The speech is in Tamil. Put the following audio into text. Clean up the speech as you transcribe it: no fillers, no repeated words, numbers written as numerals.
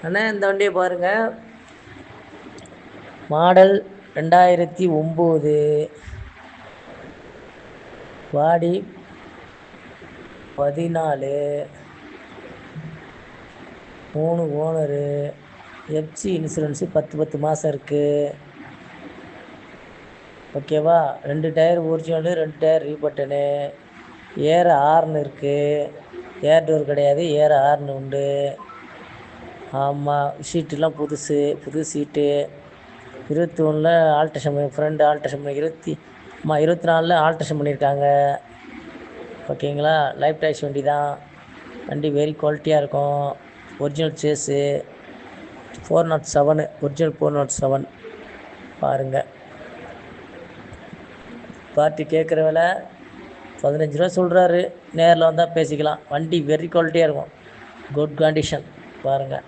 அண்ணா இந்த வண்டியை பாருங்கள், மாடல் 2009, பாடி 14, 3 ஓனரு, எஃப்சி இன்சூரன்ஸு 10 மாதம் இருக்குது. ஓகேவா? 2 டயர் ஒரிஜினலு, 2 டயர் ரீபட்டனு, ஏர் ஹார்ன் இருக்குது. ஏர் டோர் கிடையாது, ஏர் ஹார்ன் உண்டு. ஆமாம், சீட்டுலாம் புதுசு, புது சீட்டு. 21 ஆல்ட்ரேஷன் பண்ணி, ஃப்ரெண்டு ஆல்ட்ரேஷன் பண்ணி, 24 ஆல்ட்ரேஷன் பண்ணியிருக்காங்க. ஓகேங்களா? லைஃப் டைஸ் வண்டி தான். வண்டி வெரி குவாலிட்டியாக இருக்கும். Original chase 407, original 407. பாருங்கள், பார்ட்டி கேட்குற விலை 15 ரூபா சொல்கிறாரு. நேரில் வந்தால் பேசிக்கலாம். வண்டி வெரி குவாலிட்டியாக இருக்கும், குட் கண்டிஷன். பாருங்கள்.